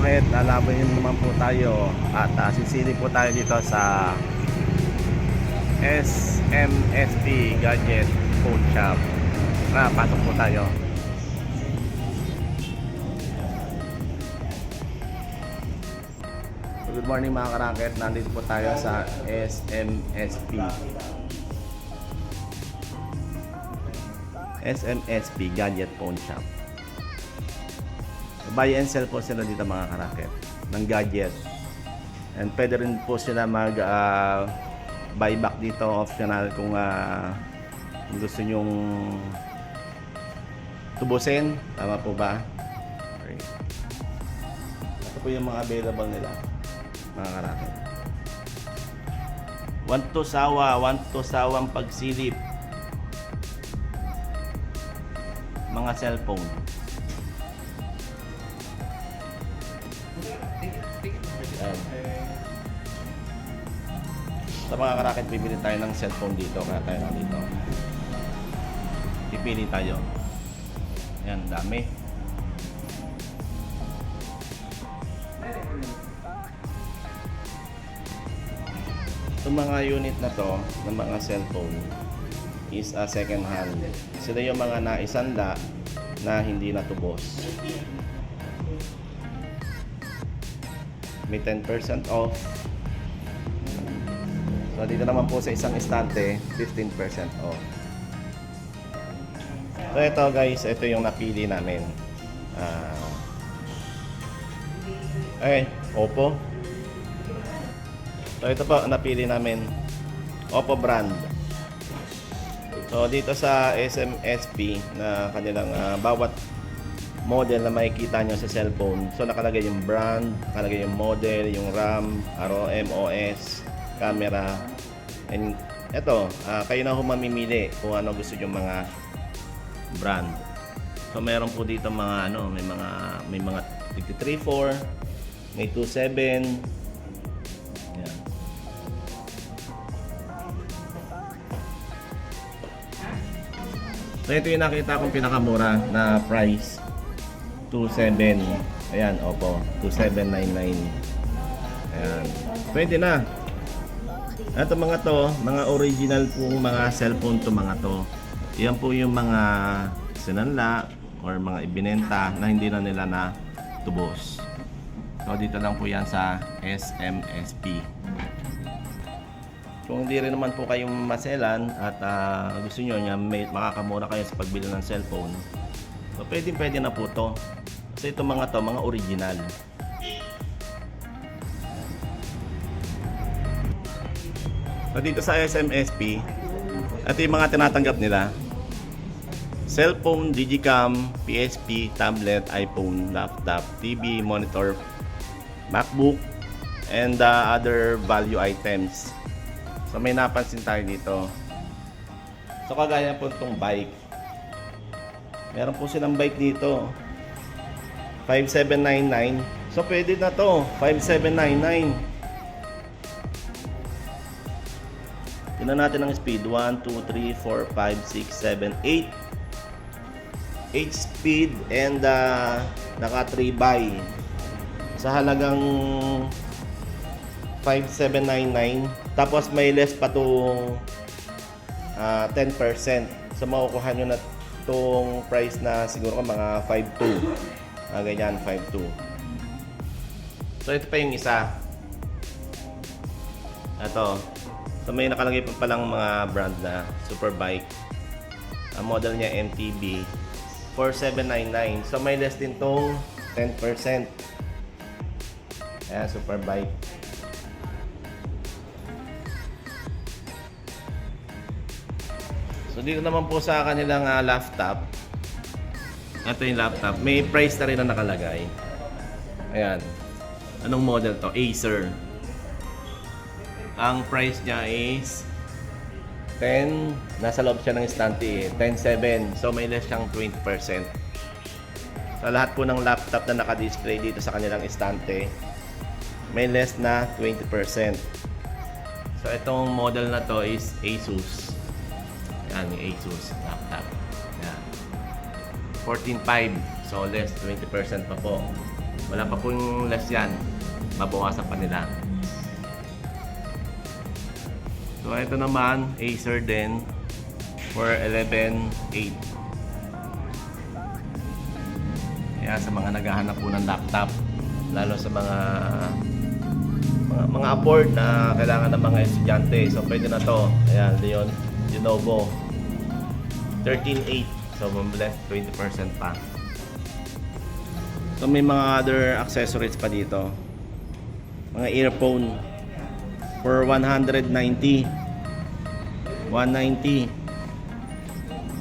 karakit, lalaban naman po tayo at sisili po tayo dito sa SMSP Gadget Phone Shop. Pasok po tayo. Good morning mga karakit, nandito po tayo sa SMSP Gadget Phone Shop. Buy and sell po sila dito mga karakit ng gadget, and pwede rin po sila mag buyback dito optional kung gusto nyong tubusin. Tama po ba? Okay. Ito po yung mga available nila mga karakit. Want to sawang pagsilip mga cellphone. Sa mga karakit, bibili tayo ng cellphone dito, kaya tayo nandito. Pipili tayo. Ayan, dami. Itong mga unit na to, ng mga cellphone, is a second hand. Sila yung mga naisanda na hindi natubos. May 10% off. So dito naman po sa isang estante, 15% off. So ito guys, ito yung napili namin. Oppo. So ito po, napili namin Oppo brand. So dito sa SMSP na kanilang bawat model na makikita nyo sa cellphone, so nakalagay yung brand, nakalagay yung model, yung RAM, ROM, OS, camera, and eto, kayo na mamimili kung ano gusto yung mga brand. So meron po dito mga may mga 334, may 27. Yan. So ito yung nakita kong pinakamura na price, 27. Ayan, Oppo, 2799. Ayan, pwede na. Ito mga to, mga original pong mga cellphone to mga to. Yan po yung mga sinanla or mga ibinenta na hindi na nila na tubos. So dito lang po yan sa SMSP. Kung hindi rin naman po kayong maselan at gusto nyo makakamura kayo sa pagbili ng cellphone, so pwede na po to. Kasi itong mga to, mga original. So dito sa SMSP, ito yung mga tinatanggap nila: cellphone, digicam, PSP, tablet, iPhone, laptop, TV, monitor, MacBook, and other value items. So may napansin tayo dito. So kagaya po itong bike, meron po silang bike dito, 5799. So pwede na to, 5799. Tingnan natin ang speed. 1, 2, 3, 4, 5, 6, 7, 8 speed, and naka 3 buy sa halagang 5799. Tapos may less pa to 10%. So makukuha nyo na itong price na siguro mga 5.2. Ganyan, 5.2. So ito pa yung isa. Ito. So may nakalagay pa palang mga brand na Superbike. Ang model niya MTB 4799. So may less din tong 10%. Ayan, Superbike. So dito naman po sa kanilang laptop. Ito yung laptop. May price na rin na nakalagay. Ayan. Anong model to? Acer. Ang price niya is 10. Nasa loob siya ng estante 10.7. So may less siyang 20%. Sa lahat po ng laptop na naka-display dito sa kanilang estante, may less na 20%. So itong model na to is Asus. Yan, yung Asus laptop. Yan. 14.5. So less 20% pa po. Wala pa po yung less yan. Mabawasan pa nila. So ito naman, Acer din for 11,800. Kaya sa mga naghahanap po ng laptop, lalo sa mga afford na kailangan ng mga estudyante, so pwede na to. Ayan, Lenovo 13,800. So less 20% pa. So may mga other accessories pa dito. Mga earphone for 190.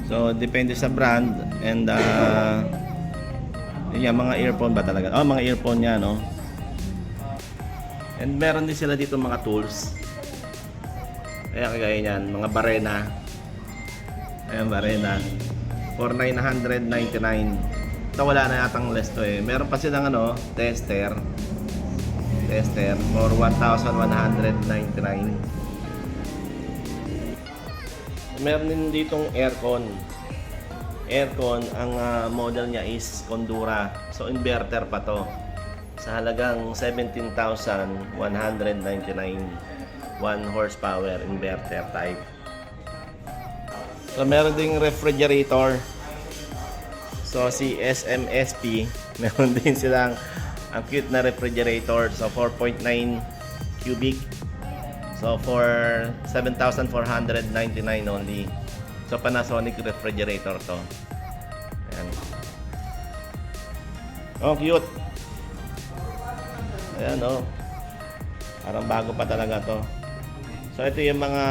So depende sa brand and yun, mga earphone ba talaga? Oh, mga earphone yan, no? And meron din sila dito mga tools. Ayan, kagaya niyan, mga barena. Ayan, barena. For 999. Ito wala na yatang less to eh. Meron pa silang tester. Tester for 1,199. Meron din ditong aircon. Aircon, ang model niya is Condura. So inverter pa to. Sa halagang 17,199. 1 horsepower inverter type. So meron ding refrigerator. So si SMSP, meron din silang ang cute na refrigerator. So 4.9 cubic. So for 7,499 only. So Panasonic refrigerator to. Ayan. Oh, cute. Ayan, oh. Parang bago pa talaga to. So ito yung mga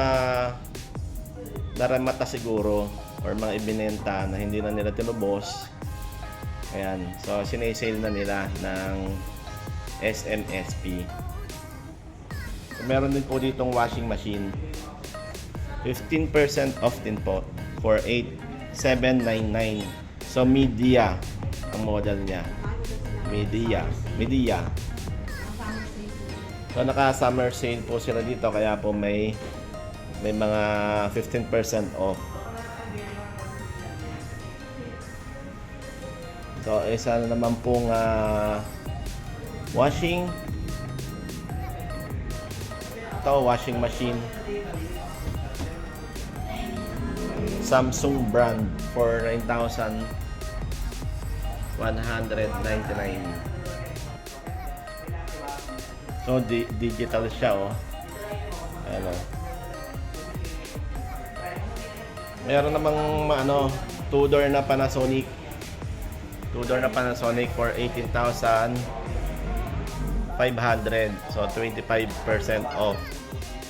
naramata siguro or mga ibinenta na hindi na nila tinubos. Ayan. So sinesale na nila ng SMSP. So, meron din po ditong washing machine. 15% off din po for 8,799. So Midea ang model niya. Midea. So naka summer sale po sila dito kaya po may mga 15% off. So isa na naman pong washing machine. Samsung brand for 9,199. So digital siya, oh. Ayan, oh. Meron namang two-door na Panasonic. For 18,500. So 25% off.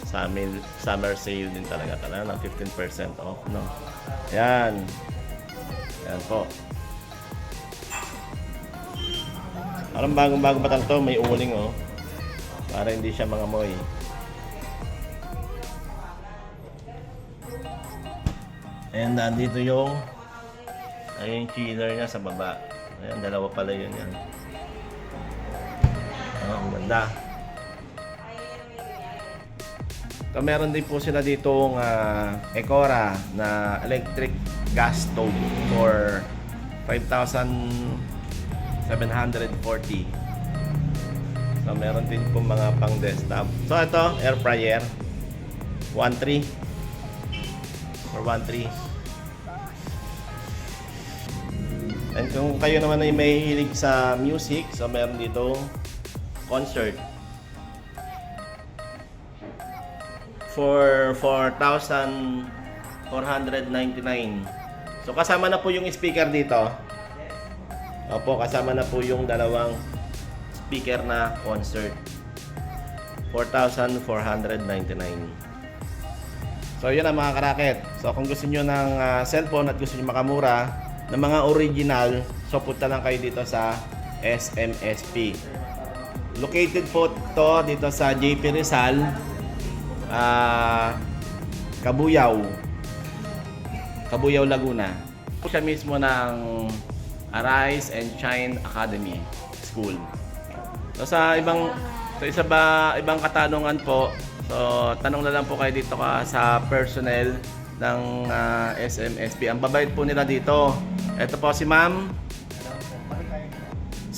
Summer sale din talaga ng 15% off, no. Yan po. Parang bagong-bago pa to, may uling, oh. Para hindi siya mangamoy. And nandito yung chiller niya sa baba. Ayan, dalawa pala yun yan. Ang ganda. So, meron din po sila ditong Ecora na electric gas stove for 5,740. So, meron din po mga pang desktop. So, ito, air fryer. 1.3 for 1.3. And kung kayo naman ay may hilig sa music, so meron dito concert for 4,499. So kasama na po yung speaker dito. Opo, kasama na po yung dalawang speaker na concert. 4,499. So yun ang mga karaket. So kung gusto nyo ng cellphone at gusto nyo makamura ng mga original, so punta lang kayo dito sa SMSP. Located po to dito sa JP Rizal, Cabuyao, Laguna. Siya mismo ng Arise and Shine Academy School. So sa ibang katanungan po, so tanong na lang po kayo dito sa personnel ng SMSP. Ang babait po nila dito. Ito po si Ma'am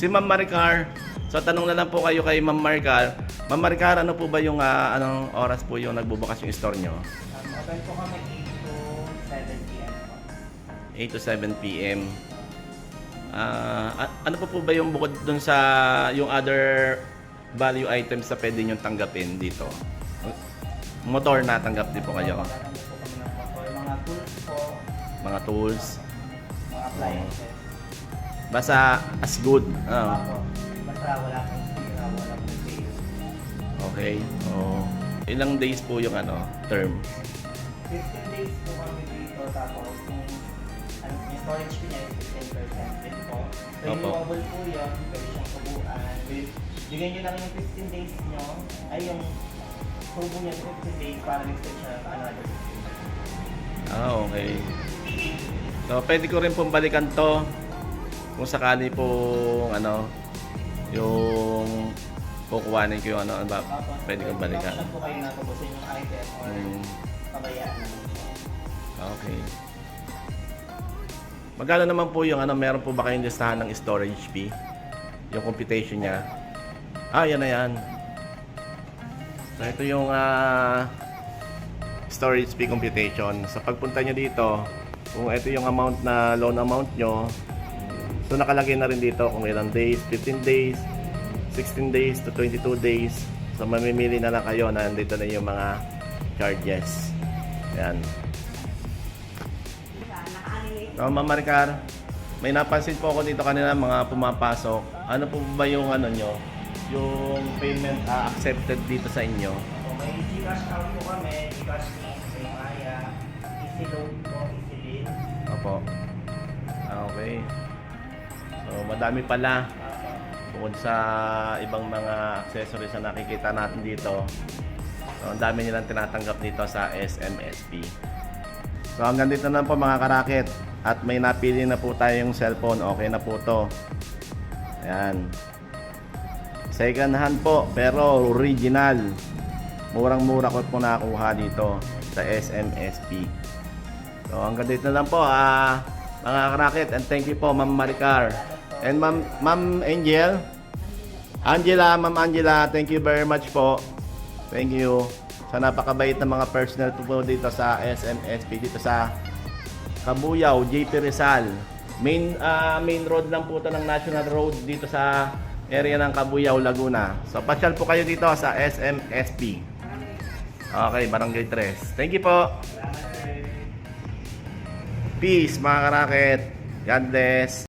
Si Ma'am Maricar. So tanong na lang po kayo kay Ma'am Maricar. Ma'am Maricar, ano po ba yung anong oras po yung nagbubukas yung store nyo? Open po kami 8 to 7 p.m. po. 8 to 7 p.m. Ano po ba yung bukod dun sa yung other value items na pwede nyo tanggapin dito? Motor na tanggap din po kayo? Meron po kami ng motor. Mga tools po, Mga tools? mga appliances. Basta as good. Opo. Basta wala pong sira, wala pong fail. Okay. Oh. Ilang days po yung term? 15 days po kami dito, tapos yung storage fee niya is 15% din po. Renewable po yun, pwede siyang tubuan. Bigyan nyo lang yung 15 days nyo, ay yung tubo niya 15 days para next siya another 15 days. Okay. So, pwede ko rin pong balikan to kung sakali po yung kukuhanin ko yung pwede kong balikan. Option po kayo na tubusin yung item or pabayaan na lang po. Okay. Magkano naman po yung meron po ba kayong listahan ng storage fee? Yung computation niya? Yan na yan. So, ito yung storage fee computation. Sa pagpunta nyo dito, kung ito yung amount na loan amount nyo, so nakalagay na rin dito kung ilang days, 15 days, 16 days to 22 days. So mamimili na lang kayo na nandito na yung mga charges. Yan. So Ma'am Maricar, may napansin po ako dito kanina mga pumapasok. Ano po ba yung nyo? Yung payment accepted dito sa inyo? So, may Gcash out po kami, Gcash Link, may Maya, Easy Load po, Easy Bill. Opo. Okay. So madami pala. Bukod sa ibang mga accessories na nakikita natin dito, so, ang dami nilang tinatanggap dito sa SMSP. So hanggang dito na po mga karaket. At may napili na po tayong cellphone. Okay na po to. Ayan. Second hand po, pero original. Murang-mura ko po nakuha dito sa SMSP. So hanggang dito na lang po mga karaket. And thank you po Ma'am Maricar. And Ma'am Angel. Ma'am Angela, thank you very much po. Thank you. Sa napakabait na mga personnel po dito sa SMSP, dito sa Cabuyao, JP Rizal. Main road lang po ito ng National Road dito sa area ng Cabuyao, Laguna. So pasyal po kayo dito sa SMSP. Okay, Barangay 3. Thank you po. Peace mga karaket. God bless.